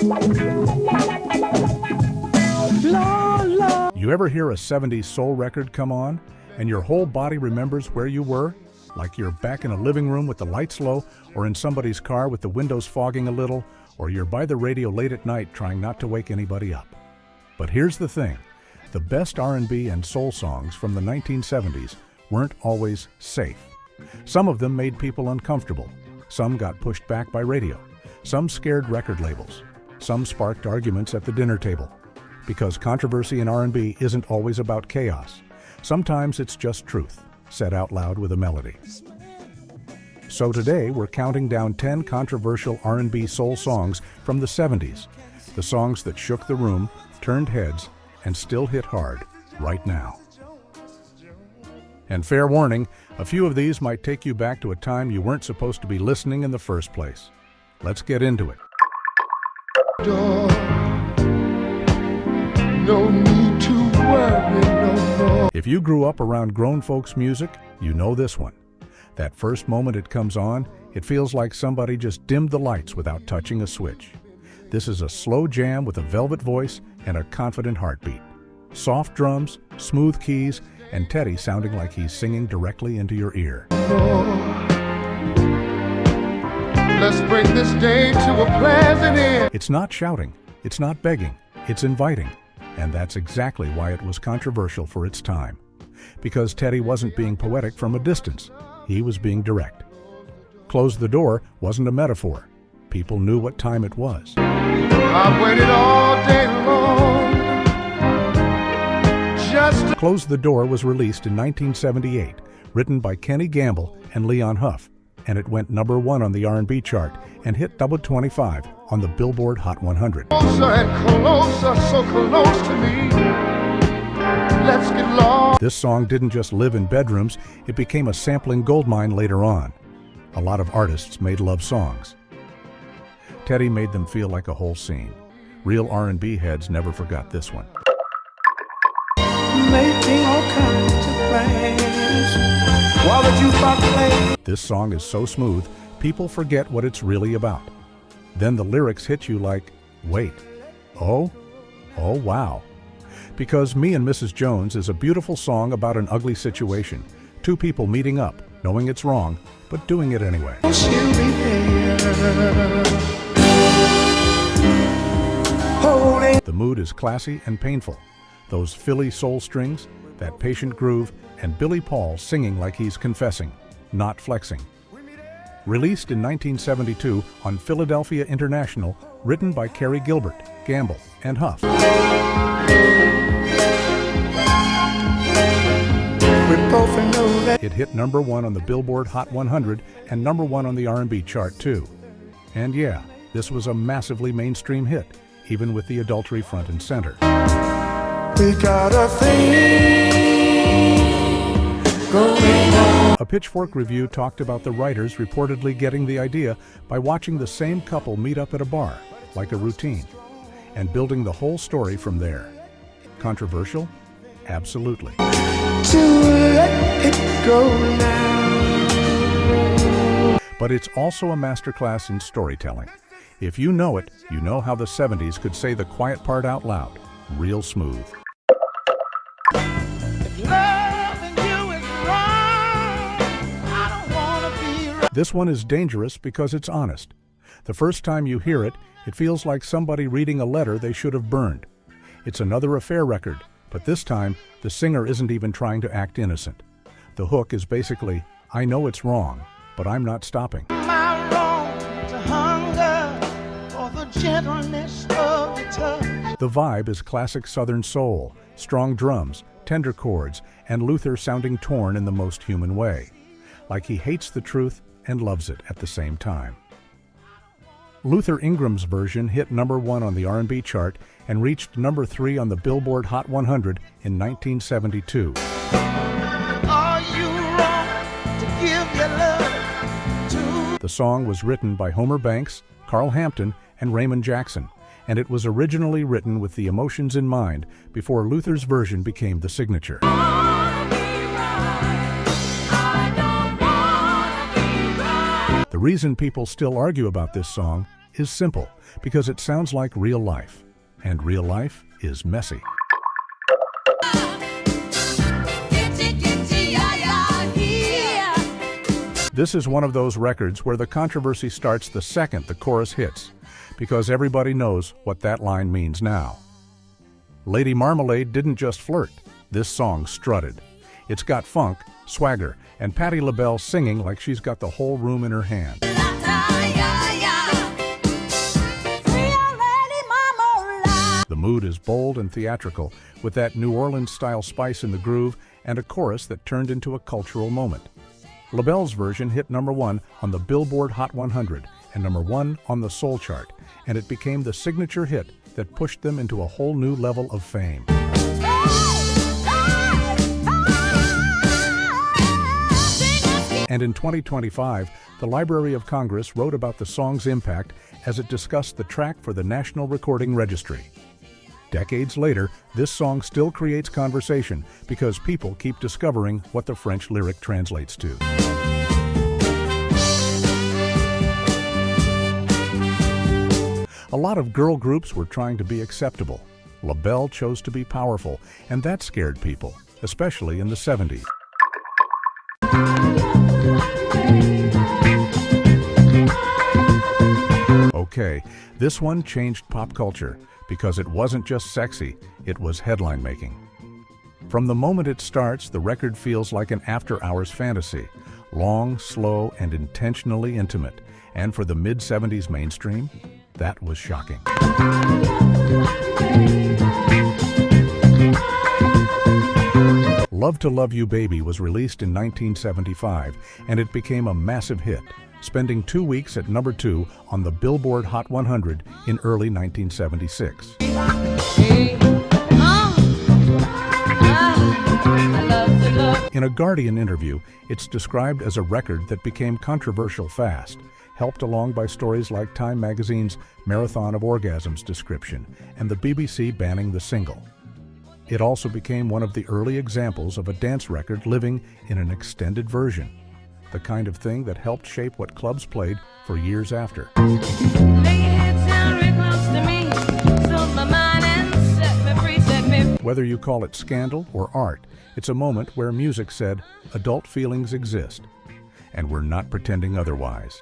You ever hear a 70s soul record come on, and your whole body remembers where you were? Like you're back in a living room with the lights low, or in somebody's car with the windows fogging a little, or you're by the radio late at night trying not to wake anybody up. But here's the thing. The best R&B and soul songs from the 1970s weren't always safe. Some of them made people uncomfortable. Some got pushed back by radio. Some scared record labels. Some sparked arguments at the dinner table. Because controversy in R&B isn't always about chaos. Sometimes it's just truth, said out loud with a melody. So today we're counting down 10 controversial R&B soul songs from the 70s. The songs that shook the room, turned heads, and still hit hard right now. And fair warning, a few of these might take you back to a time you weren't supposed to be listening in the first place. Let's get into it. No need to worry no more. If you grew up around grown folks' music, you know this one. That first moment it comes on, it feels like somebody just dimmed the lights without touching a switch. This is a slow jam with a velvet voice and a confident heartbeat. Soft drums, smooth keys, and Teddy sounding like he's singing directly into your ear. Let's bring this day to a pleasant end. It's not shouting, it's not begging, it's inviting. And that's exactly why it was controversial for its time. Because Teddy wasn't being poetic from a distance, he was being direct. Close the door wasn't a metaphor. People knew what time it was. I've waited all day long. Close the Door was released in 1978, written by Kenny Gamble and Leon Huff, and it went #1 on the R&B chart and hit double 25 on the Billboard Hot 100. Closer and closer, so close to me. Let's get lost. This song didn't just live in bedrooms, it became a sampling goldmine later on. A lot of artists made love songs. Teddy made them feel like a whole scene. Real R&B heads never forgot this one. This song is so smooth, people forget what it's really about. Then the lyrics hit you like, wait, oh wow. Because Me and Mrs. Jones is a beautiful song about an ugly situation. Two people meeting up, knowing it's wrong, but doing it anyway. The mood is classy and painful. Those Philly soul strings, that patient groove, and Billy Paul singing like he's confessing, not flexing. Released in 1972 on Philadelphia International, written by Carey Gilbert, Gamble, and Huff. It hit #1 on the Billboard Hot 100 and #1 on the R&B chart too. And yeah, this was a massively mainstream hit, even with the adultery front and center. We got a thing going on. A Pitchfork review talked about the writers reportedly getting the idea by watching the same couple meet up at a bar, like a routine, and building the whole story from there. Controversial? Absolutely. To let it go now. But it's also a masterclass in storytelling. If you know it, you know how the 70s could say the quiet part out loud, real smooth. This one is dangerous because it's honest. The first time you hear it, it feels like somebody reading a letter they should have burned. It's another affair record, but this time, the singer isn't even trying to act innocent. The hook is basically, I know it's wrong, but I'm not stopping. Am I wrong to hunger for the gentleness of your touch? The vibe is classic Southern soul, strong drums, tender chords, and Luther sounding torn in the most human way. Like he hates the truth and loves it at the same time. Luther Ingram's version hit #1 on the R&B chart and reached #3 on the Billboard Hot 100 in 1972. Are you wrong to give your love to? The song was written by Homer Banks, Carl Hampton, and Raymond Jackson, and it was originally written with the emotions in mind before Luther's version became the signature. The reason people still argue about this song is simple because it sounds like real life, and real life is messy. This is one of those records where the controversy starts the second the chorus hits, because everybody knows what that line means now. Lady Marmalade didn't just flirt, this song strutted. It's got funk, swagger, and Patti LaBelle singing like she's got the whole room in her hand. The mood is bold and theatrical, with that New Orleans-style spice in the groove and a chorus that turned into a cultural moment. LaBelle's version hit #1 on the Billboard Hot 100 and #1 on the Soul Chart, and it became the signature hit that pushed them into a whole new level of fame. And in 2025, the Library of Congress wrote about the song's impact as it discussed the track for the National Recording Registry. Decades later, this song still creates conversation because people keep discovering what the French lyric translates to. A lot of girl groups were trying to be acceptable. Labelle chose to be powerful, and that scared people, especially in the 70s. Okay, this one changed pop culture because it wasn't just sexy, it was headline making. From the moment it starts, the record feels like an after-hours fantasy, long, slow, and intentionally intimate. And for the mid-70s mainstream, that was shocking. Love to Love You Baby was released in 1975, and it became a massive hit, spending 2 weeks at #2 on the Billboard Hot 100 in early 1976. In a Guardian interview, it's described as a record that became controversial fast, helped along by stories like Time magazine's Marathon of Orgasms description and the BBC banning the single. It also became one of the early examples of a dance record living in an extended version, the kind of thing that helped shape what clubs played for years after. Whether you call it scandal or art, it's a moment where music said, adult feelings exist, and we're not pretending otherwise.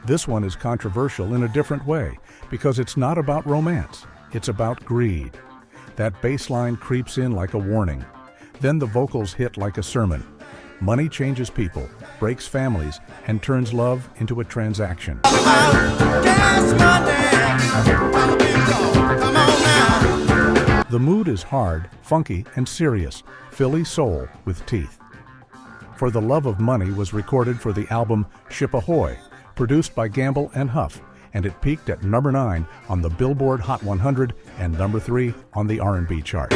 This one is controversial in a different way because it's not about romance, it's about greed. That bass line creeps in like a warning. Then the vocals hit like a sermon. Money changes people, breaks families, and turns love into a transaction. The mood is hard, funky, and serious, Philly soul with teeth. For the Love of Money was recorded for the album Ship Ahoy, produced by Gamble and Huff, and it peaked at #9 on the Billboard Hot 100 and #3 on the R&B chart.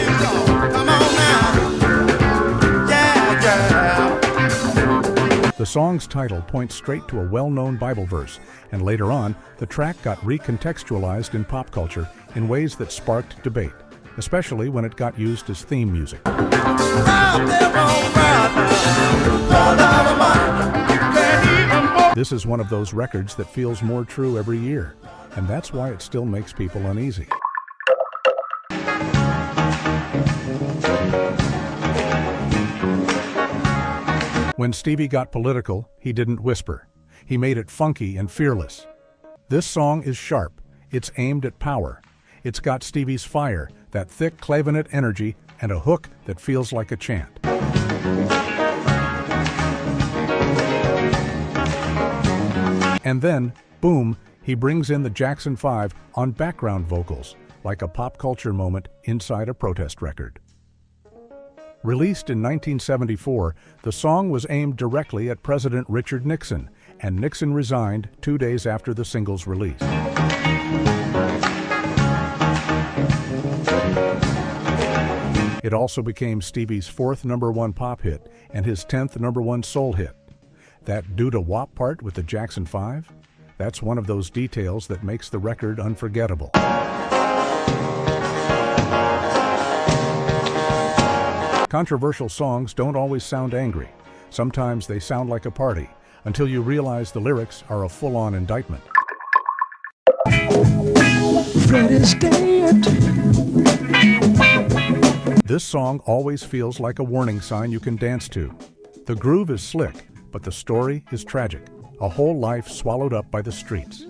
The song's title points straight to a well-known Bible verse, and later on, the track got recontextualized in pop culture in ways that sparked debate, especially when it got used as theme music. This is one of those records that feels more true every year, and that's why it still makes people uneasy. When Stevie got political, he didn't whisper. He made it funky and fearless. This song is sharp. It's aimed at power. It's got Stevie's fire, that thick clavinet energy, and a hook that feels like a chant. And then, boom, he brings in the Jackson 5 on background vocals, like a pop culture moment inside a protest record. Released in 1974, the song was aimed directly at President Richard Nixon, and Nixon resigned 2 days after the single's release. It also became Stevie's 4th #1 pop hit and his 10th #1 soul hit. That doo-da-wop part with the Jackson 5? That's one of those details that makes the record unforgettable. Controversial songs don't always sound angry. Sometimes they sound like a party, until you realize the lyrics are a full-on indictment. Freddy's dead. This song always feels like a warning sign you can dance to. The groove is slick, but the story is tragic. A whole life swallowed up by the streets.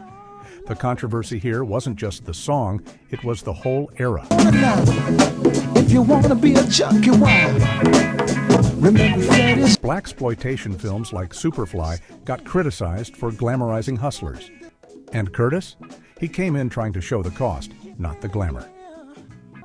The controversy here wasn't just the song, it was the whole era. If you want to be a junkie, why? Remember Freddy's. Blaxploitation films like Superfly got criticized for glamorizing hustlers. And Curtis? He came in trying to show the cost, not the glamour.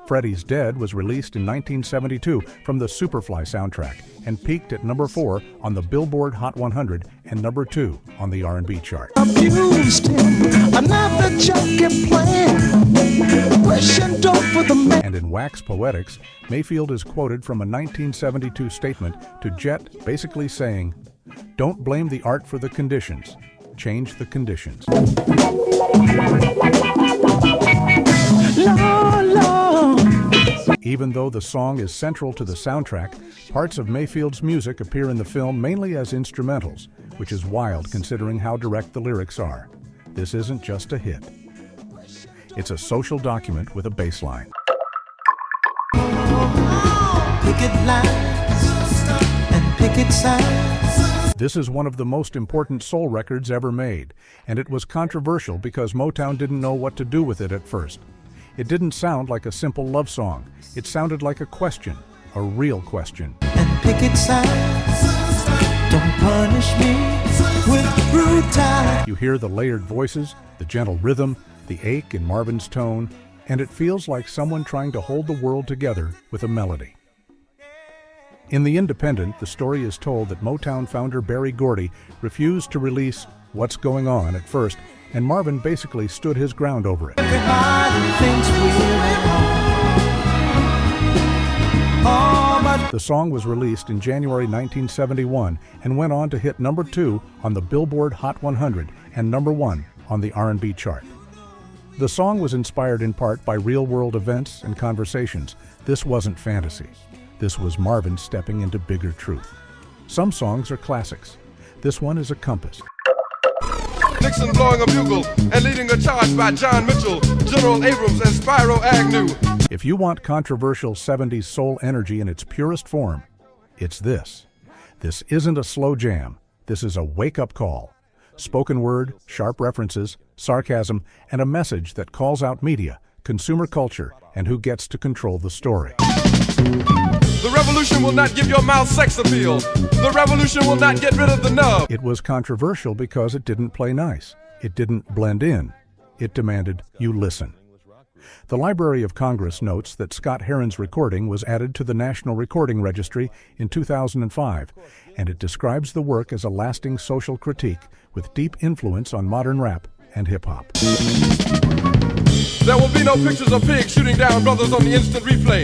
Freddy's Dead was released in 1972 from the Superfly soundtrack and peaked at number 4 on the Billboard Hot 100 and number 2 on the R&B chart. Abused him, another junkie plan. Question dope for the man. And in Wax Poetics, Mayfield is quoted from a 1972 statement to Jet basically saying, "Don't blame the art for the conditions, change the conditions." Even though the song is central to the soundtrack, parts of Mayfield's music appear in the film mainly as instrumentals, which is wild considering how direct the lyrics are. This isn't just a hit. It's a social document with a bass line. Picket lines and picket signs. This is one of the most important soul records ever made, and it was controversial because Motown didn't know what to do with it at first. It didn't sound like a simple love song. It sounded like a question, a real question. And picket signs. Don't punish me with brutality. You hear the layered voices, the gentle rhythm, the ache in Marvin's tone, and it feels like someone trying to hold the world together with a melody. In The Independent, the story is told that Motown founder Berry Gordy refused to release What's Going On at first, and Marvin basically stood his ground over it. Everybody thinks we're at home. Oh, but The song was released in January 1971 and went on to hit number 2 on the Billboard Hot 100 and number 1 on the R&B chart. The song was inspired in part by real-world events and conversations. This wasn't fantasy. This was Marvin stepping into bigger truth. Some songs are classics. This one is a compass. Nixon blowing a bugle and leading a charge by John Mitchell, General Abrams, and Spyro Agnew. If you want controversial 70s soul energy in its purest form, it's this. This isn't a slow jam. This is a wake-up call. Spoken word, sharp references, sarcasm, and a message that calls out media, consumer culture, and who gets to control the story. The revolution will not give your mouth sex appeal. The revolution will not get rid of the nub. It was controversial because it didn't play nice. It didn't blend in. It demanded you listen. The Library of Congress notes that Scott-Heron's recording was added to the National Recording Registry in 2005, and it describes the work as a lasting social critique with deep influence on modern rap and hip-hop. There will be no pictures of pigs shooting down brothers on the instant replay.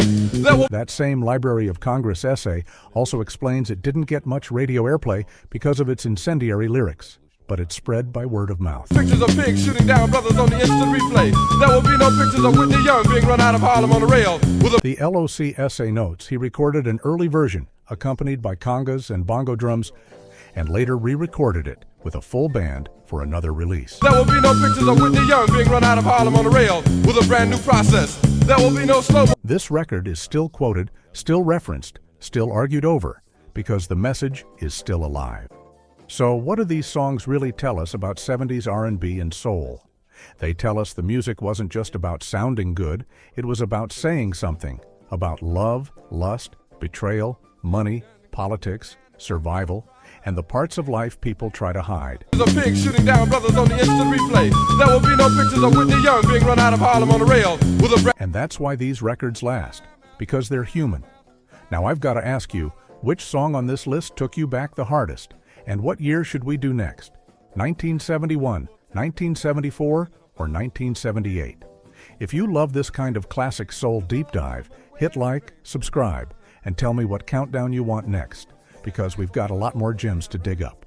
That same Library of Congress essay also explains it didn't get much radio airplay because of its incendiary lyrics, but it spread by word of mouth. Pictures of pigs shooting down brothers on the instant replay. There will be no pictures of Whitney Young being run out of Harlem on a rail with a... The LOC essay notes he recorded an early version accompanied by congas and bongo drums and later re-recorded it with a full band for another release. There will be no pictures of Whitney Young being run out of Harlem on a rail with a brand new process. There will be no slow... This record is still quoted, still referenced, still argued over, because the message is still alive. So what do these songs really tell us about 70s R&B and soul? They tell us the music wasn't just about sounding good, it was about saying something, about love, lust, betrayal, money, politics, survival, and the parts of life people try to hide. A pig shooting down brothers on the instant replay. There will be no pictures of Whitney Young being run out of Harlem on a rail with a... And that's why these records last, because they're human. Now I've got to ask you, which song on this list took you back the hardest? And what year should we do next? 1971, 1974, or 1978? If you love this kind of classic soul deep dive, hit like, subscribe, and tell me what countdown you want next, because we've got a lot more gems to dig up.